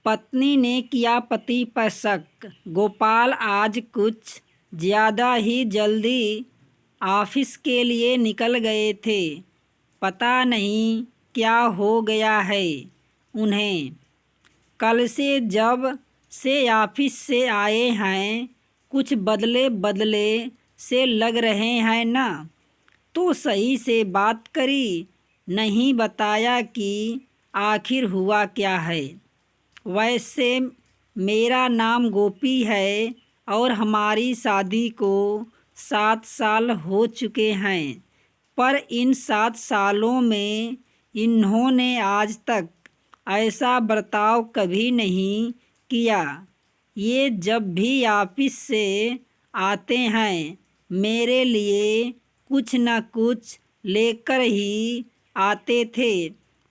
पत्नी ने किया पति पर शक। गोपाल आज कुछ ज़्यादा ही जल्दी ऑफिस के लिए निकल गए थे। पता नहीं क्या हो गया है उन्हें। कल से जब से ऑफिस से आए हैं कुछ बदले बदले से लग रहे हैं ना। तो सही से बात करी, नहीं बताया कि आखिर हुआ क्या है। वैसे मेरा नाम गोपी है और हमारी शादी को 7 साल हो चुके हैं। पर इन 7 सालों में इन्होंने आज तक ऐसा बर्ताव कभी नहीं किया। ये जब भी ऑफिस से आते हैं मेरे लिए कुछ न कुछ लेकर ही आते थे।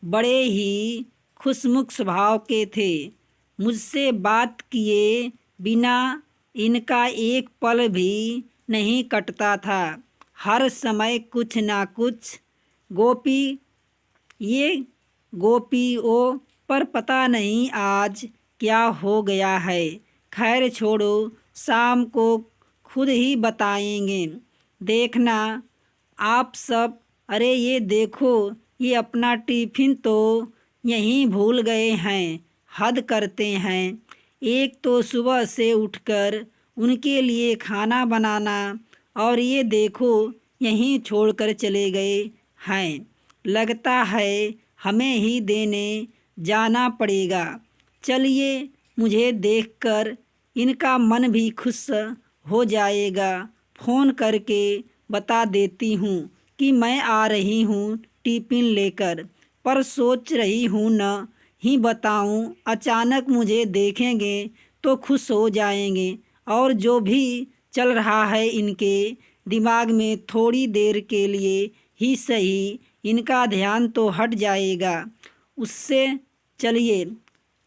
बड़े ही खुशमुख स्वभाव के थे। मुझसे बात किए बिना इनका एक पल भी नहीं कटता था। हर समय कुछ ना कुछ गोपी ये गोपी ओ, पर पता नहीं आज क्या हो गया है। खैर छोड़ो, शाम को खुद ही बताएंगे। देखना आप सब। अरे ये देखो, ये अपना टिफ़िन तो यहीं भूल गए हैं। हद करते हैं। एक तो सुबह से उठकर उनके लिए खाना बनाना, और ये देखो यहीं छोड़कर चले गए हैं। लगता है हमें ही देने जाना पड़ेगा। चलिए, मुझे देखकर इनका मन भी खुश हो जाएगा। फ़ोन करके बता देती हूँ कि मैं आ रही हूँ टिफ़िन लेकर। पर सोच रही हूँ न ही बताऊँ, अचानक मुझे देखेंगे तो खुश हो जाएंगे और जो भी चल रहा है इनके दिमाग में थोड़ी देर के लिए ही सही इनका ध्यान तो हट जाएगा उससे। चलिए,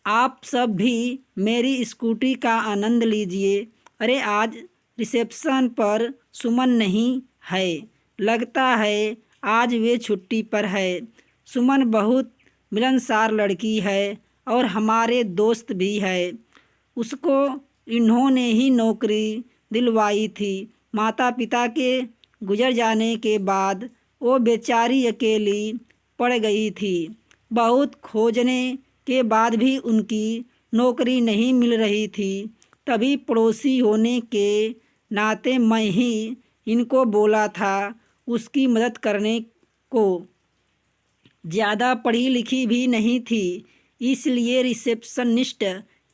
आप सब भी मेरी स्कूटी का आनंद लीजिए। अरे आज रिसेप्शन पर सुमन नहीं है। लगता है आज वे छुट्टी पर है। सुमन बहुत मिलनसार लड़की है और हमारे दोस्त भी है। उसको इन्होंने ही नौकरी दिलवाई थी। माता पिता के गुजर जाने के बाद वो बेचारी अकेली पड़ गई थी। बहुत खोजने के बाद भी उनकी नौकरी नहीं मिल रही थी। तभी पड़ोसी होने के नाते मैं ही इनको बोला था उसकी मदद करने को। ज़्यादा पढ़ी लिखी भी नहीं थी, इसलिए रिसेप्शनिस्ट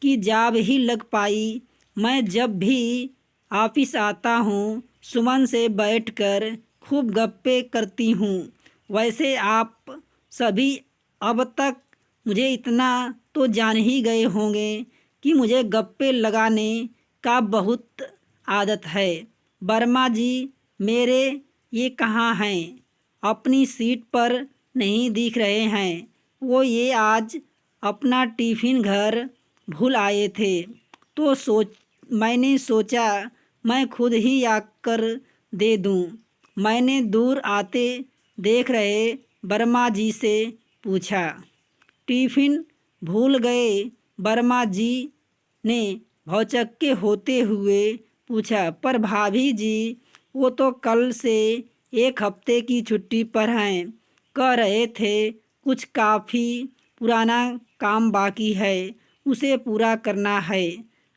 की जॉब ही लग पाई। मैं जब भी ऑफिस आता हूँ सुमन से बैठकर खूब गप्पे करती हूँ। वैसे आप सभी अब तक मुझे इतना तो जान ही गए होंगे कि मुझे गप्पे लगाने का बहुत आदत है। वर्मा जी मेरे ये कहाँ हैं? अपनी सीट पर नहीं दिख रहे हैं। वो ये आज अपना टिफ़िन घर भूल आए थे। तो मैंने सोचा मैं खुद ही आकर दे दूं। मैंने दूर आते देख रहे वर्मा जी से पूछा, टिफ़िन भूल गए? वर्मा जी ने भौचक्के होते हुए पूछा, पर भाभी जी वो तो कल से 1 हफ्ते की छुट्टी पर हैं। कह रहे थे कुछ काफ़ी पुराना काम बाकी है, उसे पूरा करना है।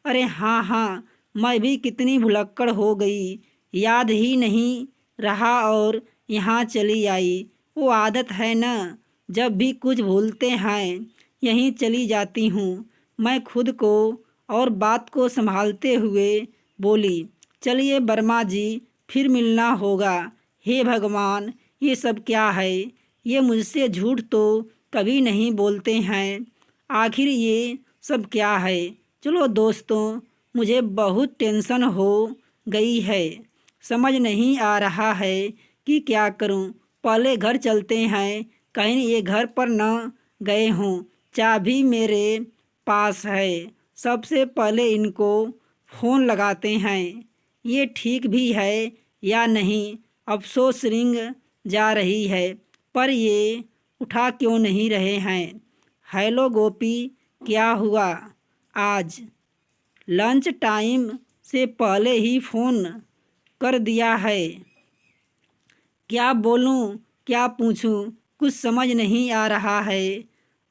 अरे हाँ हाँ, मैं भी कितनी भुलक्कड़ हो गई, याद ही नहीं रहा और यहाँ चली आई। वो आदत है न, जब भी कुछ भूलते हैं यहीं चली जाती हूँ। मैं खुद को और बात को संभालते हुए बोली, चलिए वर्मा जी, फिर मिलना होगा। हे भगवान, ये सब क्या है? ये मुझसे झूठ तो कभी नहीं बोलते हैं। आखिर ये सब क्या है? चलो दोस्तों, मुझे बहुत टेंशन हो गई है। समझ नहीं आ रहा है कि क्या करूं। पहले घर चलते हैं, कहीं ये घर पर न गए हों। चाबी मेरे पास है। सबसे पहले इनको फ़ोन लगाते हैं। ये ठीक भी है या नहीं? अफसोस रिंग जा रही है, पर ये उठा क्यों नहीं रहे हैं? हेलो गोपी, क्या हुआ? आज लंच टाइम से पहले ही फ़ोन कर दिया है। क्या बोलूं, क्या पूछूं, कुछ समझ नहीं आ रहा है।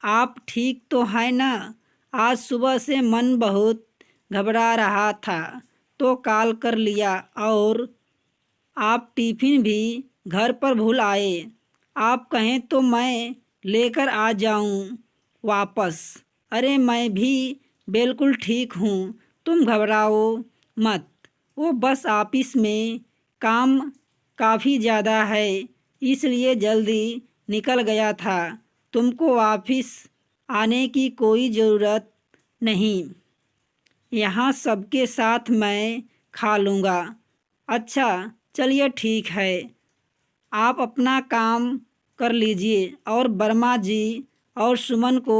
आप ठीक तो हैं ना? आज सुबह से मन बहुत घबरा रहा था तो कॉल कर लिया। और आप टिफ़िन भी घर पर भूल आए। आप कहें तो मैं लेकर आ जाऊं वापस। अरे मैं भी बिल्कुल ठीक हूँ, तुम घबराओ मत। वो बस ऑफिस में काम काफ़ी ज़्यादा है, इसलिए जल्दी निकल गया था। तुमको ऑफिस आने की कोई ज़रूरत नहीं, यहाँ सबके साथ मैं खा लूँगा। अच्छा चलिए ठीक है, आप अपना काम कर लीजिए और वर्मा जी और सुमन को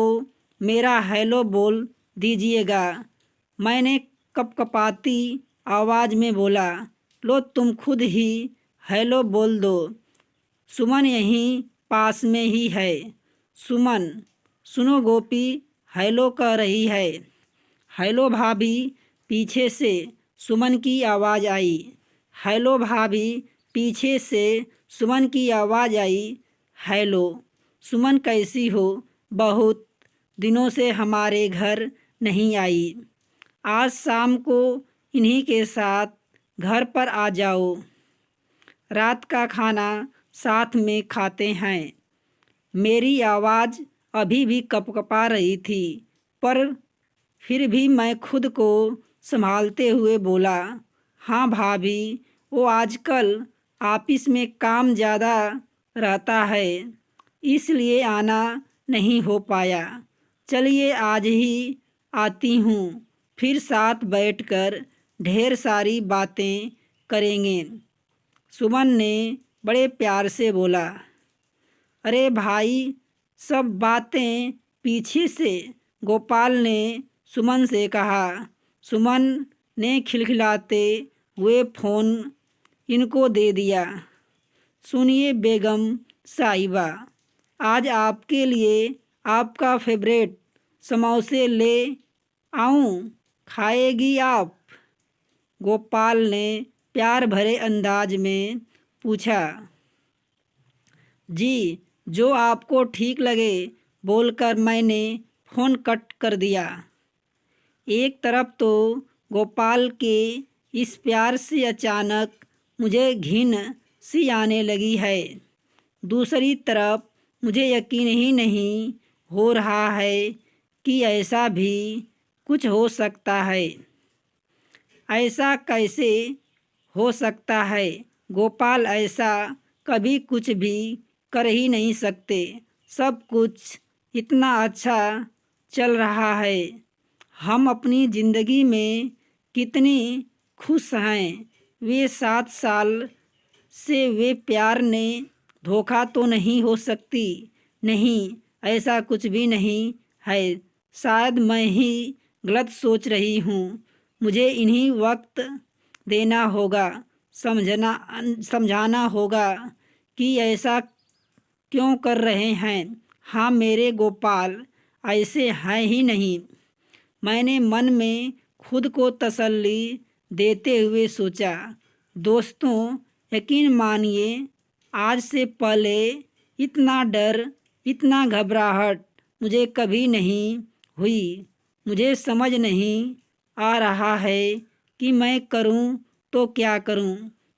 मेरा हेलो बोल दीजिएगा। मैंने कपकपाती आवाज़ में बोला। लो तुम खुद ही हेलो बोल दो, सुमन यहीं पास में ही है। सुमन, सुनो गोपी हेलो कह रही है। हेलो भाभी, पीछे से सुमन की आवाज़ आई। हेलो भाभी, पीछे से सुमन की आवाज़ आई। हेलो सुमन, कैसी हो? बहुत दिनों से हमारे घर नहीं आई। आज शाम को इन्हीं के साथ घर पर आ जाओ, रात का खाना साथ में खाते हैं। मेरी आवाज़ अभी भी कपकपा रही थी, पर फिर भी मैं खुद को संभालते हुए बोला, हाँ भाभी, वो आजकल ऑफिस में काम ज़्यादा रहता है, इसलिए आना नहीं हो पाया। चलिए आज ही आती हूँ, फिर साथ बैठकर ढेर सारी बातें करेंगे। सुमन ने बड़े प्यार से बोला। अरे भाई, सब बातें पीछे से, गोपाल ने सुमन से कहा। सुमन ने खिलखिलाते हुए फ़ोन इनको दे दिया। सुनिए बेगम साहिबा, आज आपके लिए आपका फेवरेट समोसे ले आऊं, खाएगी आप? गोपाल ने प्यार भरे अंदाज में पूछा। जी, जो आपको ठीक लगे, बोलकर मैंने फ़ोन कट कर दिया। एक तरफ तो गोपाल के इस प्यार से अचानक मुझे घिन सी आने लगी है, दूसरी तरफ मुझे यकीन ही नहीं हो रहा है कि ऐसा भी कुछ हो सकता है। ऐसा कैसे हो सकता है? गोपाल ऐसा कभी कुछ भी कर ही नहीं सकते। सब कुछ इतना अच्छा चल रहा है। हम अपनी ज़िंदगी में कितनी खुश हैं। वे 7 साल से वे प्यार ने धोखा तो नहीं हो सकती। नहीं, ऐसा कुछ भी नहीं है। शायद मैं ही गलत सोच रही हूँ। मुझे इन्हीं वक्त देना होगा, समझाना होगा कि ऐसा क्यों कर रहे हैं। हाँ, मेरे गोपाल ऐसे हैं ही नहीं। मैंने मन में खुद को तसल्ली देते हुए सोचा। दोस्तों, यकीन मानिए, आज से पहले इतना डर, इतना घबराहट मुझे कभी नहीं हुई। मुझे समझ नहीं आ रहा है कि मैं करूं तो क्या करूं।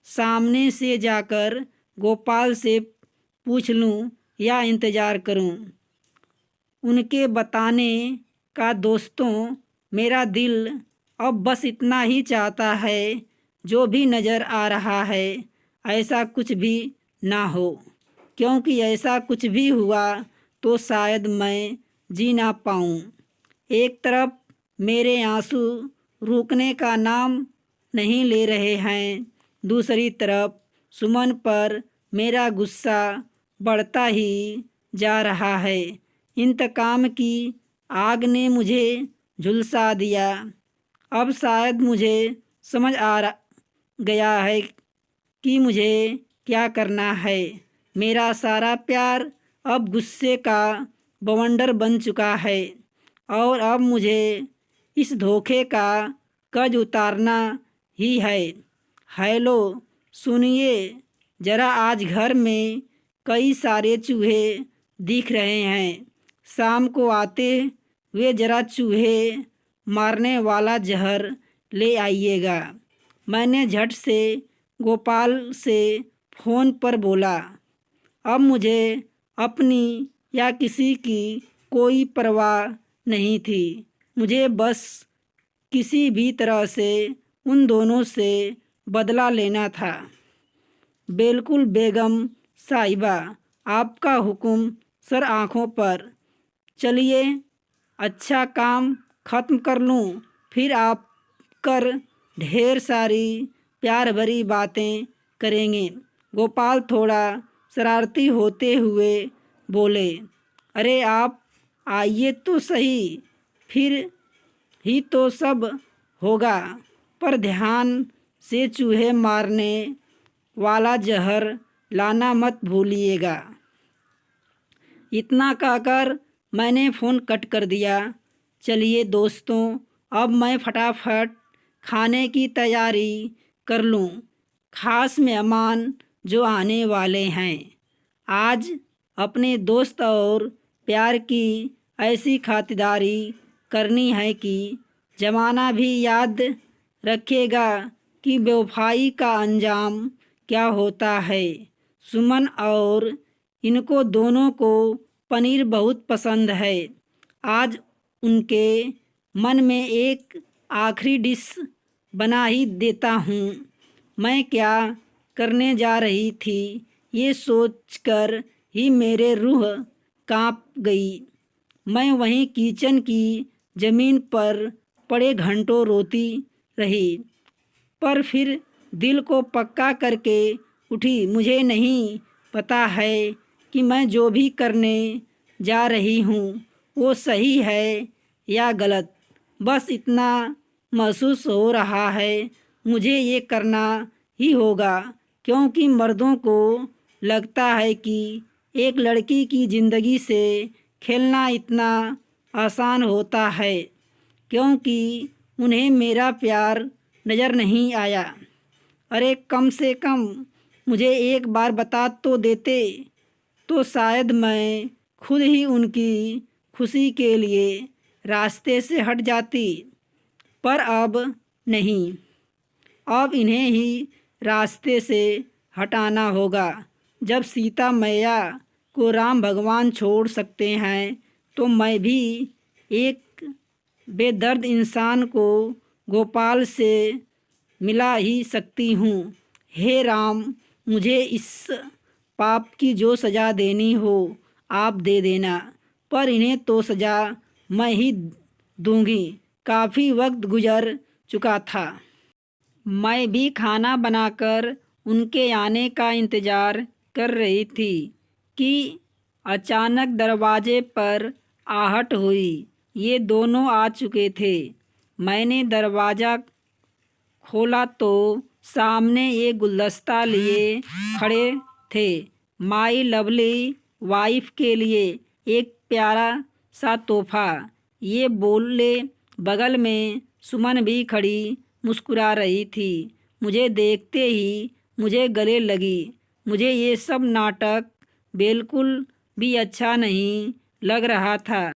सामने से जाकर गोपाल से पूछ लूं या इंतज़ार करूं उनके बताने का। दोस्तों, मेरा दिल अब बस इतना ही चाहता है, जो भी नज़र आ रहा है ऐसा कुछ भी ना हो, क्योंकि ऐसा कुछ भी हुआ तो शायद मैं जी ना पाऊँ। एक तरफ मेरे आंसू रुकने का नाम नहीं ले रहे हैं, दूसरी तरफ सुमन पर मेरा गुस्सा बढ़ता ही जा रहा है। इंतकाम की आग ने मुझे झुलसा दिया। अब शायद मुझे समझ गया है कि मुझे क्या करना है। मेरा सारा प्यार अब गुस्से का बवंडर बन चुका है। और अब मुझे इस धोखे का कर्ज उतारना ही है। हेलो, सुनिए ज़रा, आज घर में कई सारे चूहे दिख रहे हैं। शाम को आते हुए ज़रा चूहे मारने वाला जहर ले आइएगा। मैंने झट से गोपाल से फ़ोन पर बोला। अब मुझे अपनी या किसी की कोई परवाह नहीं थी। मुझे बस किसी भी तरह से उन दोनों से बदला लेना था। बिल्कुल बेगम साहिबा, आपका हुक्म सर आँखों पर। चलिए अच्छा काम ख़त्म कर लूँ, फिर आप कर ढेर सारी प्यार भरी बातें करेंगे। गोपाल थोड़ा शरारती होते हुए बोले। अरे आप आइए तो सही, फिर ही तो सब होगा, पर ध्यान से चूहे मारने वाला जहर लाना मत भूलिएगा। इतना कहकर मैंने फ़ोन कट कर दिया। चलिए दोस्तों, अब मैं फटाफट खाने की तैयारी कर लूँ। ख़ास मेहमान जो आने वाले हैं। आज अपने दोस्त और प्यार की ऐसी खातिरदारी करनी है कि ज़माना भी याद रखेगा कि बेवफाई का अंजाम क्या होता है। सुमन और इनको दोनों को पनीर बहुत पसंद है। आज उनके मन में एक आखिरी डिश बना ही देता हूँ। मैं क्या करने जा रही थी ये सोचकर ही मेरे रूह कांप गई। मैं वहीं किचन की ज़मीन पर पड़े घंटों रोती रही, पर फिर दिल को पक्का करके उठी। मुझे नहीं पता है कि मैं जो भी करने जा रही हूँ वो सही है या गलत, बस इतना महसूस हो रहा है मुझे ये करना ही होगा, क्योंकि मर्दों को लगता है कि एक लड़की की ज़िंदगी से खेलना इतना आसान होता है, क्योंकि उन्हें मेरा प्यार नज़र नहीं आया। अरे कम से कम मुझे एक बार बता तो देते, तो शायद मैं खुद ही उनकी खुशी के लिए रास्ते से हट जाती। पर अब नहीं, अब इन्हें ही रास्ते से हटाना होगा। जब सीता मैया को राम भगवान छोड़ सकते हैं, तो मैं भी एक बेदर्द इंसान को गोपाल से मिला ही सकती हूँ। हे राम, मुझे इस पाप की जो सज़ा देनी हो आप दे देना, पर इन्हें तो सज़ा मैं ही दूंगी। काफ़ी वक्त गुजर चुका था। मैं भी खाना बनाकर उनके आने का इंतज़ार कर रही थी कि अचानक दरवाजे पर आहट हुई। ये दोनों आ चुके थे। मैंने दरवाज़ा खोला तो सामने एक गुलदस्ता लिए खड़े थे। माई लवली वाइफ के लिए एक प्यारा सा तोहफा, ये बोले। बगल में सुमन भी खड़ी मुस्कुरा रही थी। मुझे देखते ही मुझे गले लगी। मुझे ये सब नाटक बिल्कुल भी अच्छा नहीं लग रहा था।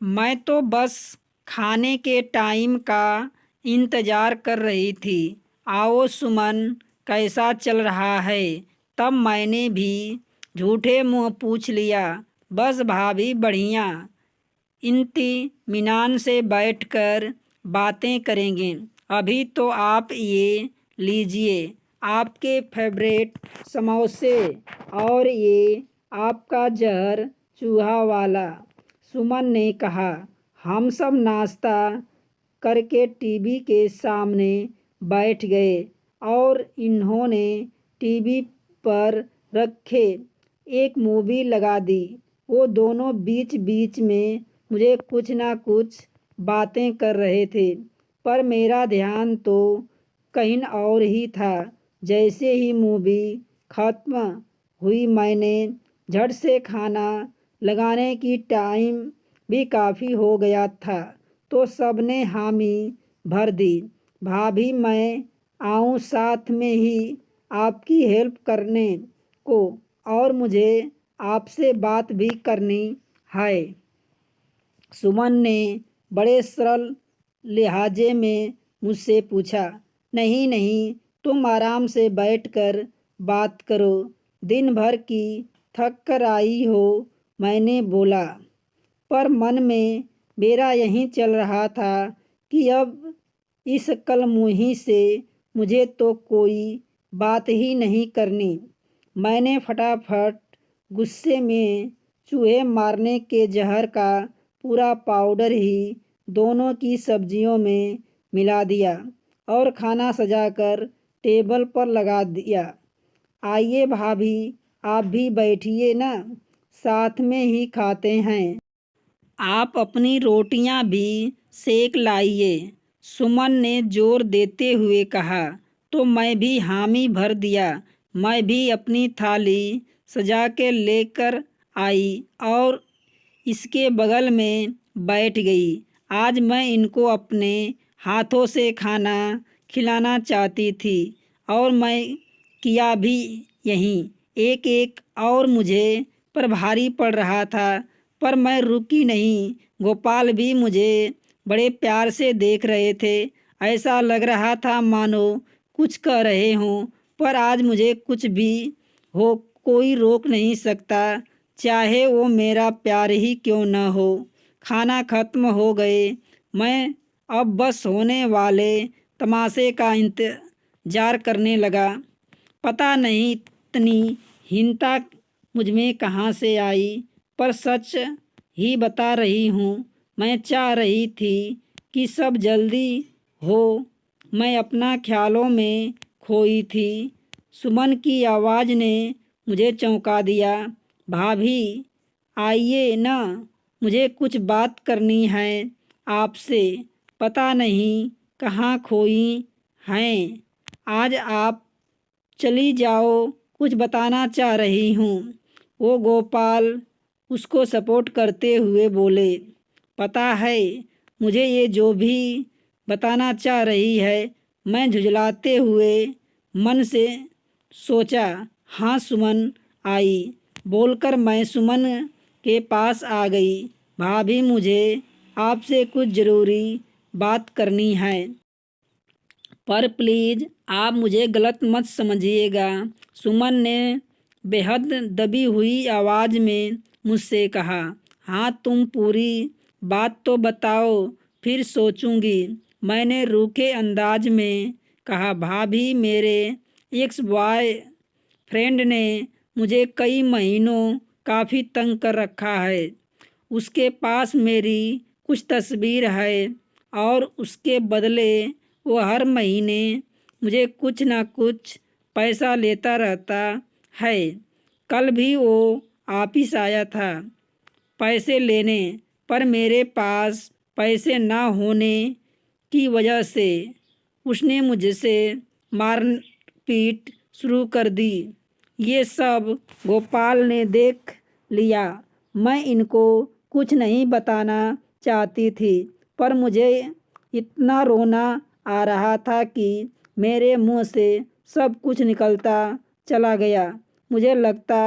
मैं तो बस खाने के टाइम का इंतज़ार कर रही थी। आओ सुमन, कैसा चल रहा है? तब मैंने भी झूठे मुँह पूछ लिया। बस भाभी बढ़िया, इत्मीनान से बैठकर बातें करेंगे। अभी तो आप ये लीजिए, आपके फेवरेट समोसे, और ये आपका जहर चूहा वाला। सुमन ने कहा। हम सब नाश्ता करके टीवी के सामने बैठ गए और इन्होंने टीवी पर रखे एक मूवी लगा दी। वो दोनों बीच बीच में मुझे कुछ ना कुछ बातें कर रहे थे, पर मेरा ध्यान तो कहीं और ही था। जैसे ही मूवी ख़त्म हुई, मैंने झट से खाना लगाने की टाइम भी काफ़ी हो गया था, तो सबने हामी भर दी। भाभी मैं आऊँ साथ में ही आपकी हेल्प करने को, और मुझे आपसे बात भी करनी है। सुमन ने बड़े सरल लहजे में मुझसे पूछा। नहीं नहीं, तुम आराम से बैठकर बात करो, दिन भर की थक कर आई हो, मैंने बोला। पर मन में मेरा यही चल रहा था कि अब इस कलमुही से मुझे तो कोई बात ही नहीं करनी। मैंने फटाफट गुस्से में चूहे मारने के जहर का पूरा पाउडर ही दोनों की सब्जियों में मिला दिया और खाना सजाकर टेबल पर लगा दिया। आइए भाभी, आप भी बैठिए ना, साथ में ही खाते हैं। आप अपनी रोटियां भी सेक लाइए, सुमन ने जोर देते हुए कहा। तो मैं भी हामी भर दिया। मैं भी अपनी थाली सजा के लेकर आई और इसके बगल में बैठ गई। आज मैं इनको अपने हाथों से खाना खिलाना चाहती थी और मैं किया भी यही। एक एक और मुझे पर भारी पड़ रहा था, पर मैं रुकी नहीं। गोपाल भी मुझे बड़े प्यार से देख रहे थे। ऐसा लग रहा था मानो कुछ कह रहे हों, पर आज मुझे कुछ भी हो कोई रोक नहीं सकता, चाहे वो मेरा प्यार ही क्यों न हो। खाना खत्म हो गए। मैं अब बस होने वाले तमाशे का इंतजार करने लगा। पता नहीं इतनी हीनता मुझ में कहाँ से आई, पर सच ही बता रही हूँ, मैं चाह रही थी कि सब जल्दी हो। मैं अपना ख्यालों में खोई थी। सुमन की आवाज़ ने मुझे चौंका दिया। भाभी आइए ना, मुझे कुछ बात करनी है आपसे। पता नहीं कहाँ खोई हैं। आज आप चली जाओ, कुछ बताना चाह रही हूँ। वो गोपाल उसको सपोर्ट करते हुए बोले। पता है मुझे ये जो भी बताना चाह रही है। मैं झुंझलाते हुए मन से सोचा। हाँ सुमन आई बोलकर मैं सुमन के पास आ गई। भाभी मुझे आपसे कुछ ज़रूरी बात करनी है, पर प्लीज़ आप मुझे गलत मत समझिएगा, सुमन ने बेहद दबी हुई आवाज़ में मुझसे कहा। हाँ तुम पूरी बात तो बताओ, फिर सोचूंगी, मैंने रूखे अंदाज में कहा। भाभी मेरे एक्स बॉय फ्रेंड ने मुझे कई महीनों काफ़ी तंग कर रखा है। उसके पास मेरी कुछ तस्वीर है और उसके बदले वो हर महीने मुझे कुछ ना कुछ पैसा लेता रहता है। कल भी वो ऑफिस आया था पैसे लेने, पर मेरे पास पैसे ना होने की वजह से उसने मुझसे मारपीट शुरू कर दी। ये सब गोपाल ने देख लिया। मैं इनको कुछ नहीं बताना चाहती थी, पर मुझे इतना रोना आ रहा था कि मेरे मुंह से सब कुछ निकलता चला गया। मुझे लगता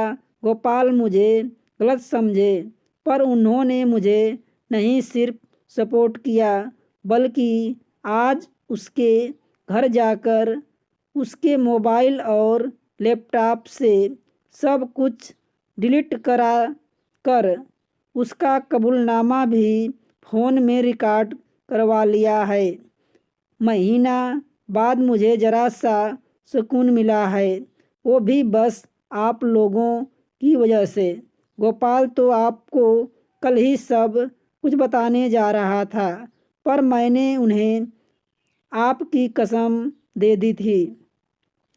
गोपाल मुझे गलत समझे, पर उन्होंने मुझे नहीं सिर्फ सपोर्ट किया, बल्कि आज उसके घर जाकर उसके मोबाइल और लैपटॉप से सब कुछ डिलीट करा कर उसका कबूलनामा भी फ़ोन में रिकॉर्ड करवा लिया है। महीना बाद मुझे ज़रा सा सुकून मिला है, वो भी बस आप लोगों की वजह से। गोपाल तो आपको कल ही सब कुछ बताने जा रहा था, पर मैंने उन्हें आपकी कसम दे दी थी,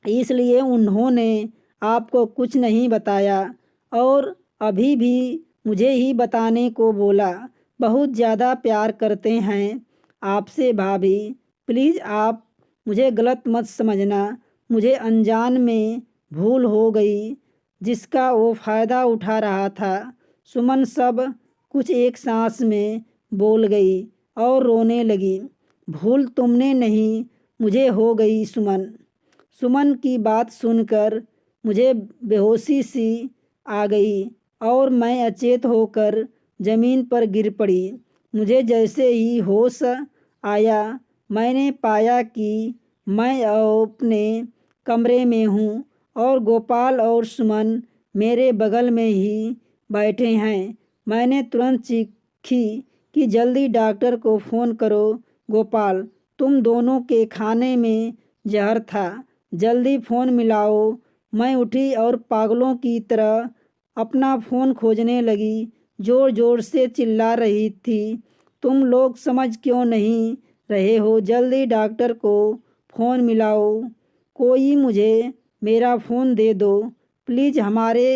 इसलिए उन्होंने आपको कुछ नहीं बताया और अभी भी मुझे ही बताने को बोला। बहुत ज़्यादा प्यार करते हैं आपसे भाभी। प्लीज़ आप मुझे गलत मत समझना। मुझे अनजान में भूल हो गई जिसका वो फ़ायदा उठा रहा था। सुमन सब कुछ एक सांस में बोल गई और रोने लगी। भूल तुमने नहीं, मुझे हो गई सुमन। सुमन की बात सुनकर मुझे बेहोशी सी आ गई और मैं अचेत होकर ज़मीन पर गिर पड़ी। मुझे जैसे ही होश आया मैंने पाया कि मैं अपने कमरे में हूँ और गोपाल और सुमन मेरे बगल में ही बैठे हैं। मैंने तुरंत चीखी कि जल्दी डॉक्टर को फ़ोन करो। गोपाल, तुम दोनों के खाने में जहर था, जल्दी फ़ोन मिलाओ। मैं उठी और पागलों की तरह अपना फ़ोन खोजने लगी, ज़ोर ज़ोर से चिल्ला रही थी, तुम लोग समझ क्यों नहीं रहे हो? जल्दी डॉक्टर को फ़ोन मिलाओ। कोई मुझे मेरा फ़ोन दे दो प्लीज़। हमारे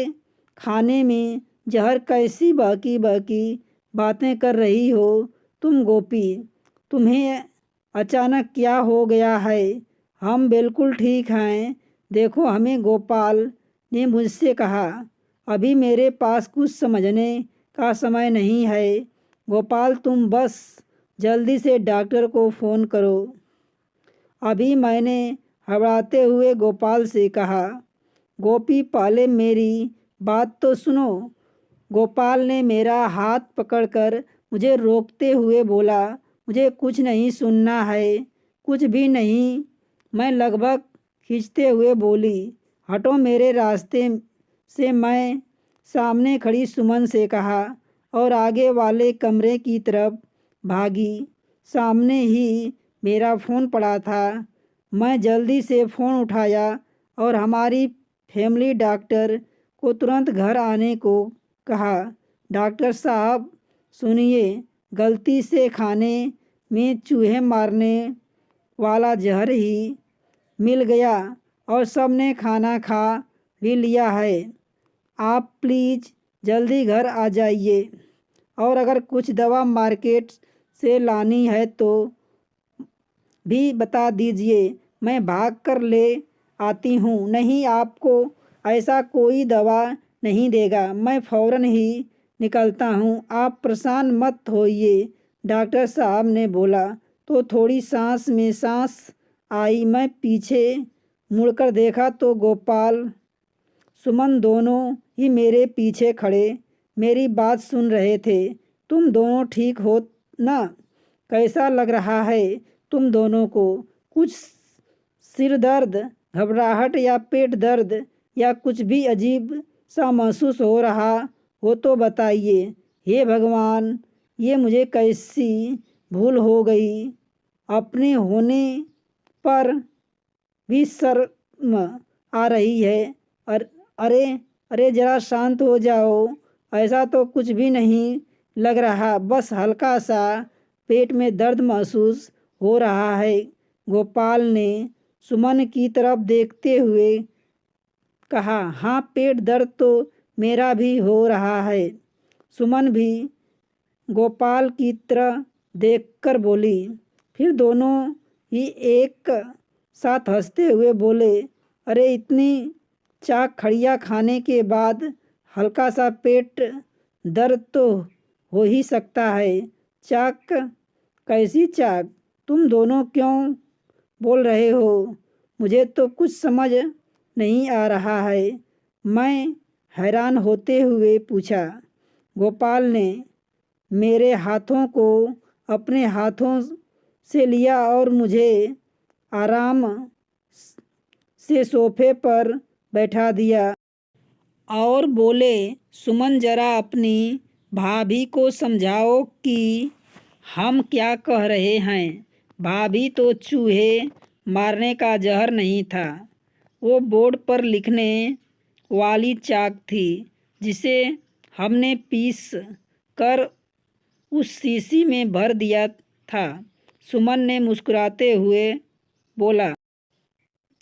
खाने में जहर कैसी बहकी बहकी बातें कर रही हो तुम गोपी? तुम्हें अचानक क्या हो गया है? हम बिल्कुल ठीक हैं, देखो हमें। गोपाल ने मुझसे कहा। अभी मेरे पास कुछ समझने का समय नहीं है गोपाल, तुम बस जल्दी से डॉक्टर को फ़ोन करो। अभी मैंने घबराते हुए गोपाल से कहा। गोपी, पहले मेरी बात तो सुनो। गोपाल ने मेरा हाथ पकड़कर मुझे रोकते हुए बोला, मुझे कुछ नहीं सुनना है, कुछ भी नहीं। मैं लगभग खींचते हुए बोली, हटो मेरे रास्ते से। मैं सामने खड़ी सुमन से कहा और आगे वाले कमरे की तरफ भागी। सामने ही मेरा फ़ोन पड़ा था। मैं जल्दी से फ़ोन उठाया और हमारी फैमिली डॉक्टर को तुरंत घर आने को कहा। डॉक्टर साहब सुनिए, गलती से खाने में चूहे मारने वाला जहर ही मिल गया और सब ने खाना खा भी लिया है। आप प्लीज़ जल्दी घर आ जाइए और अगर कुछ दवा मार्केट से लानी है तो भी बता दीजिए, मैं भाग कर ले आती हूँ। नहीं, आपको ऐसा कोई दवा नहीं देगा, मैं फ़ौरन ही निकलता हूँ। आप परेशान मत होइए, डॉक्टर साहब ने बोला तो थोड़ी सांस में सांस आई। मैं पीछे मुड़कर देखा तो गोपाल सुमन दोनों ही मेरे पीछे खड़े मेरी बात सुन रहे थे। तुम दोनों ठीक हो ना? कैसा लग रहा है तुम दोनों को? कुछ सिर दर्द, घबराहट या पेट दर्द या कुछ भी अजीब सा महसूस हो रहा हो तो बताइए। हे भगवान, ये मुझे कैसी भूल हो गई। अपने होने पर भी शर्म आ रही है। अरे अरे ज़रा शांत हो जाओ, ऐसा तो कुछ भी नहीं लग रहा, बस हल्का सा पेट में दर्द महसूस हो रहा है। गोपाल ने सुमन की तरफ देखते हुए कहा। हाँ, पेट दर्द तो मेरा भी हो रहा है। सुमन भी गोपाल की तरह देखकर बोली। फिर दोनों ही एक साथ हंसते हुए बोले, अरे इतनी चाक खड़िया खाने के बाद हल्का सा पेट दर्द तो हो ही सकता है। चाक? कैसी चाक? तुम दोनों क्यों बोल रहे हो? मुझे तो कुछ समझ नहीं आ रहा है, मैं हैरान होते हुए पूछा। गोपाल ने मेरे हाथों को अपने हाथों से लिया और मुझे आराम से सोफे पर बैठा दिया और बोले, सुमन ज़रा अपनी भाभी को समझाओ कि हम क्या कह रहे हैं। भाभी, तो चूहे मारने का जहर नहीं था, वो बोर्ड पर लिखने वाली चाक थी जिसे हमने पीस कर उस शीशी में भर दिया था। सुमन ने मुस्कुराते हुए बोला,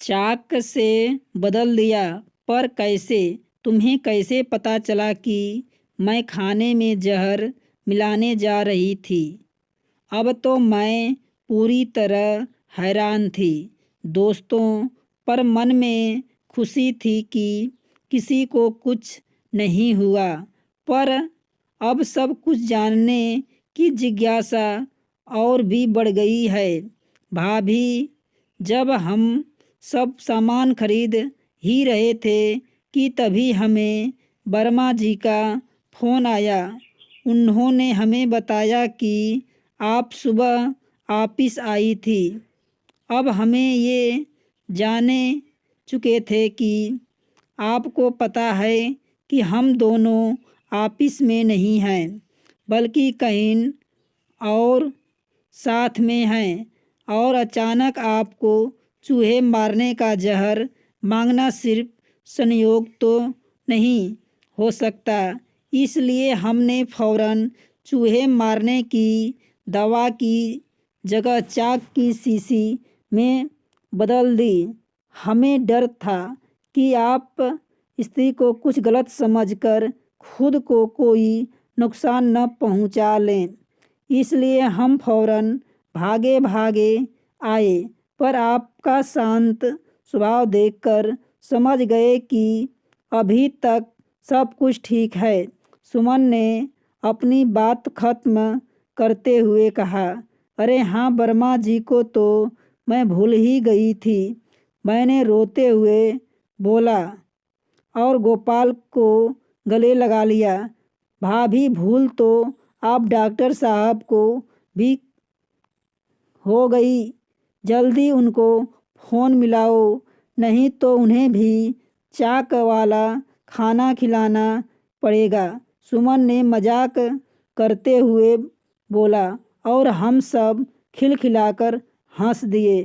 चाक से बदल दिया? पर कैसे? तुम्हें कैसे पता चला कि मैं खाने में जहर मिलाने जा रही थी? अब तो मैं पूरी तरह हैरान थी दोस्तों, पर मन में खुशी थी कि किसी को कुछ नहीं हुआ। पर अब सब कुछ जानने की जिज्ञासा और भी बढ़ गई है। भाभी, जब हम सब सामान खरीद ही रहे थे कि तभी हमें वर्मा जी का फ़ोन आया। उन्होंने हमें बताया कि आप सुबह ऑफिस आई थी। अब हमें ये जाने चुके थे कि आपको पता है कि हम दोनों ऑफिस में नहीं हैं, बल्कि कहीं और साथ में हैं, और अचानक आपको चूहे मारने का जहर मांगना सिर्फ संयोग तो नहीं हो सकता। इसलिए हमने फ़ौरन चूहे मारने की दवा की जगह चाक की शीशी में बदल दी। हमें डर था कि आप स्त्री को कुछ गलत समझकर खुद को कोई नुकसान न पहुंचा लें, इसलिए हम फ़ौरन भागे भागे आए। पर आपका शांत स्वभाव देखकर समझ गए कि अभी तक सब कुछ ठीक है। सुमन ने अपनी बात खत्म करते हुए कहा, अरे हाँ, वर्मा जी को तो मैं भूल ही गई थी। मैंने रोते हुए बोला और गोपाल को गले लगा लिया। भाभी, भूल तो आप डॉक्टर साहब को भी हो गई। जल्दी उनको फ़ोन मिलाओ, नहीं तो उन्हें भी चाक वाला खाना खिलाना पड़ेगा। सुमन ने मजाक करते हुए बोला और हम सब खिलखिलाकर हंस दिए।